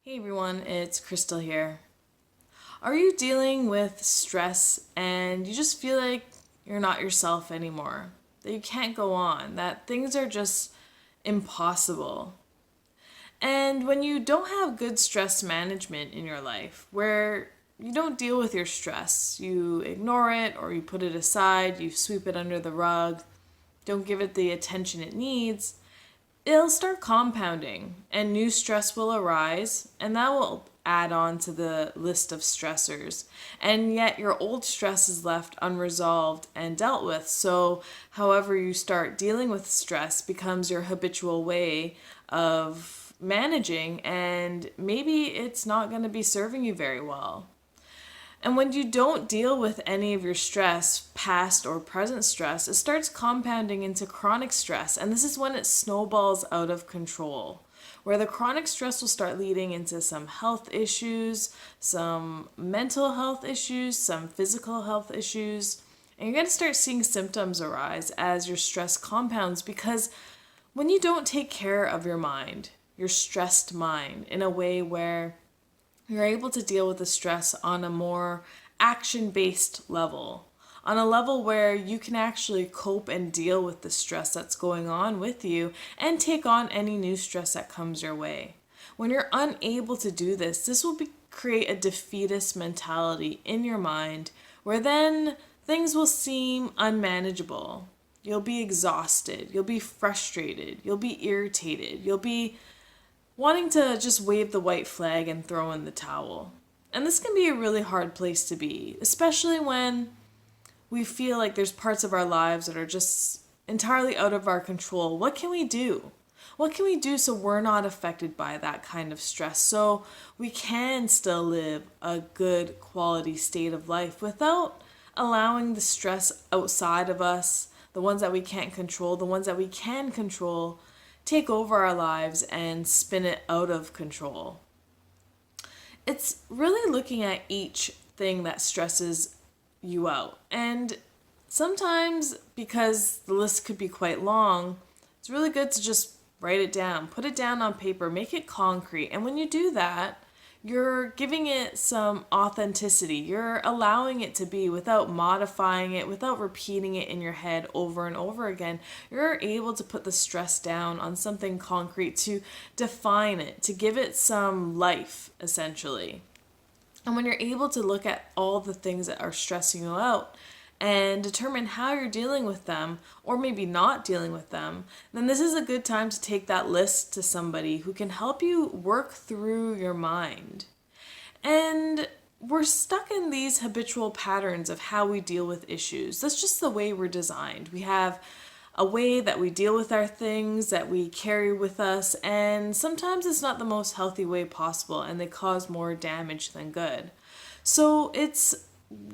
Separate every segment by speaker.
Speaker 1: Hey everyone, it's Krystallee here. Are you dealing with stress and you just feel like you're not yourself anymore? That you can't go on, that things are just impossible? And when you don't have good stress management in your life, where you don't deal with your stress, you ignore it or you put it aside, you sweep it under the rug, don't give it the attention it needs, it'll start compounding and new stress will arise, and that will add on to the list of stressors. And yet your old stress is left unresolved and dealt with. So however you start dealing with stress becomes your habitual way of managing, and maybe it's not going to be serving you very well. And when you don't deal with any of your stress, past or present stress, it starts compounding into chronic stress. And this is when it snowballs out of control, where the chronic stress will start leading into some health issues, some mental health issues, some physical health issues. And you're going to start seeing symptoms arise as your stress compounds, because when you don't take care of your mind, your stressed mind, in a way where you're able to deal with the stress on a more action-based level, on a level where you can actually cope and deal with the stress that's going on with you and take on any new stress that comes your way. When you're unable to do this, create a defeatist mentality in your mind where then things will seem unmanageable. You'll be exhausted, you'll be frustrated, you'll be irritated, you'll be wanting to just wave the white flag and throw in the towel. And this can be a really hard place to be, especially when we feel like there's parts of our lives that are just entirely out of our control. What can we do? What can we do so we're not affected by that kind of stress, so we can still live a good quality state of life without allowing the stress outside of us, the ones that we can't control, the ones that we can control, take over our lives and spin it out of control? It's really looking at each thing that stresses you out. And sometimes, because the list could be quite long, it's really good to just write it down, put it down on paper, make it concrete. And when you do that, you're giving it some authenticity. You're allowing it to be without modifying it, without repeating it in your head over and over again. You're able to put the stress down on something concrete, to define it, to give it some life, essentially. And when you're able to look at all the things that are stressing you out and determine how you're dealing with them, or maybe not dealing with them, then this is a good time to take that list to somebody who can help you work through your mind. And we're stuck in these habitual patterns of how we deal with issues. That's just the way we're designed. We have a way that we deal with our things that we carry with us, and sometimes it's not the most healthy way possible, and they cause more damage than good. So it's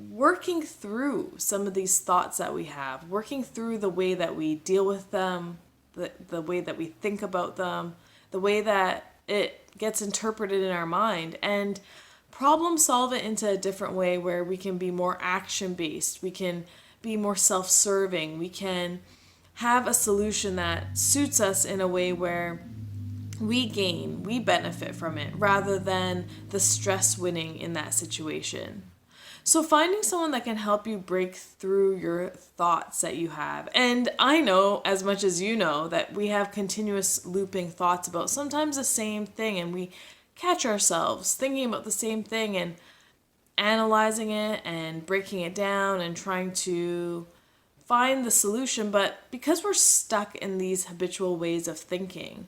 Speaker 1: working through some of these thoughts that we have, working through the way that we deal with them, the way that we think about them, the way that it gets interpreted in our mind, and problem solve it into a different way where we can be more action based, we can be more self serving, we can have a solution that suits us in a way where we benefit from it rather than the stress winning in that situation. So finding someone that can help you break through your thoughts that you have. And I know, as much as you know, that we have continuous looping thoughts about sometimes the same thing, and we catch ourselves thinking about the same thing and analyzing it and breaking it down and trying to find the solution. But because we're stuck in these habitual ways of thinking,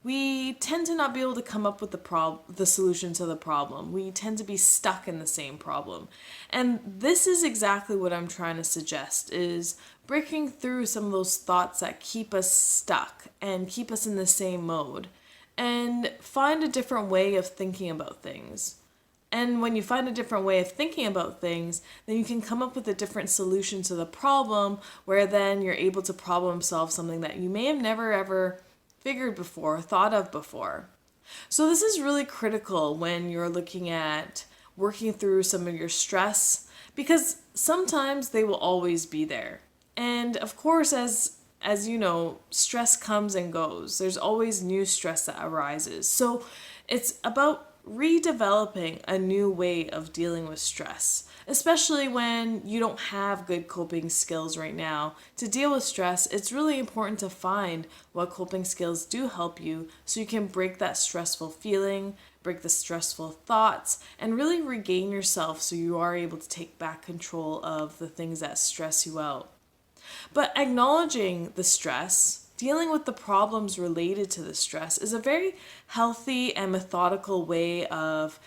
Speaker 1: we tend to not be able to come up with the solution to the problem. We tend to be stuck in the same problem. And this is exactly what I'm trying to suggest, is breaking through some of those thoughts that keep us stuck and keep us in the same mode, and find a different way of thinking about things. And when you find a different way of thinking about things, then you can come up with a different solution to the problem, where then you're able to problem solve something that you may have never ever figured before, thought of before. So this is really critical when you're looking at working through some of your stress, because sometimes they will always be there. And of course, as you know, stress comes and goes. There's always new stress that arises. So it's about redeveloping a new way of dealing with stress, especially when you don't have good coping skills right now. To deal with stress, it's really important to find what coping skills do help you so you can break that stressful feeling, break the stressful thoughts, and really regain yourself so you are able to take back control of the things that stress you out. But acknowledging the stress, dealing with the problems related to the stress, is a very healthy and methodical way of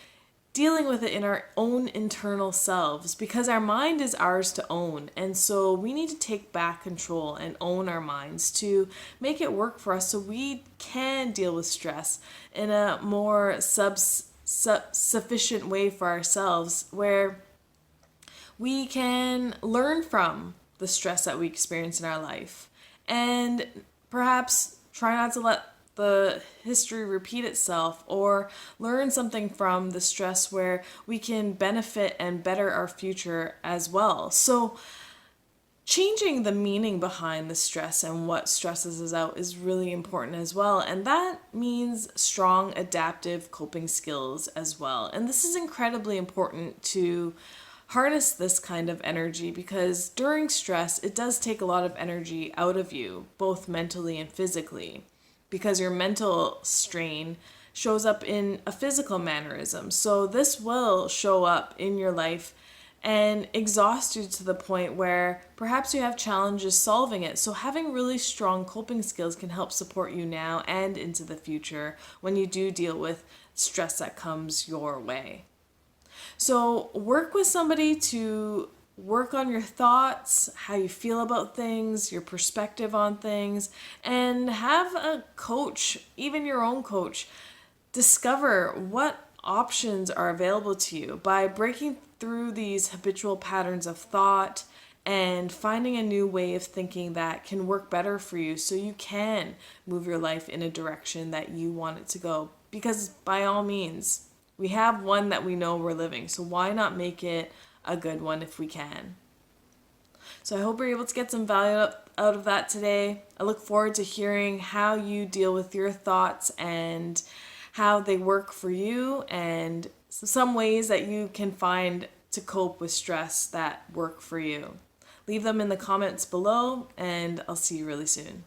Speaker 1: dealing with it in our own internal selves, because our mind is ours to own. And so we need to take back control and own our minds to make it work for us so we can deal with stress in a more sufficient way for ourselves, where we can learn from the stress that we experience in our life and perhaps try not to let the history repeat itself, or learn something from the stress where we can benefit and better our future as well. So changing the meaning behind the stress and what stresses us out is really important as well. And that means strong adaptive coping skills as well. And this is incredibly important to harness this kind of energy, because during stress, it does take a lot of energy out of you, both mentally and physically, because your mental strain shows up in a physical mannerism. So this will show up in your life and exhaust you to the point where perhaps you have challenges solving it. So having really strong coping skills can help support you now and into the future when you do deal with stress that comes your way. So work with somebody to work on your thoughts, how you feel about things, your perspective on things, and have a coach, even your own coach, discover what options are available to you by breaking through these habitual patterns of thought and finding a new way of thinking that can work better for you so you can move your life in a direction that you want it to go. Because by all means, we have one that we know we're living, so why not make it a good one if we can? So I hope you're able to get some value out of that today. I look forward to hearing how you deal with your thoughts and how they work for you, and some ways that you can find to cope with stress that work for you. Leave them in the comments below, and I'll see you really soon.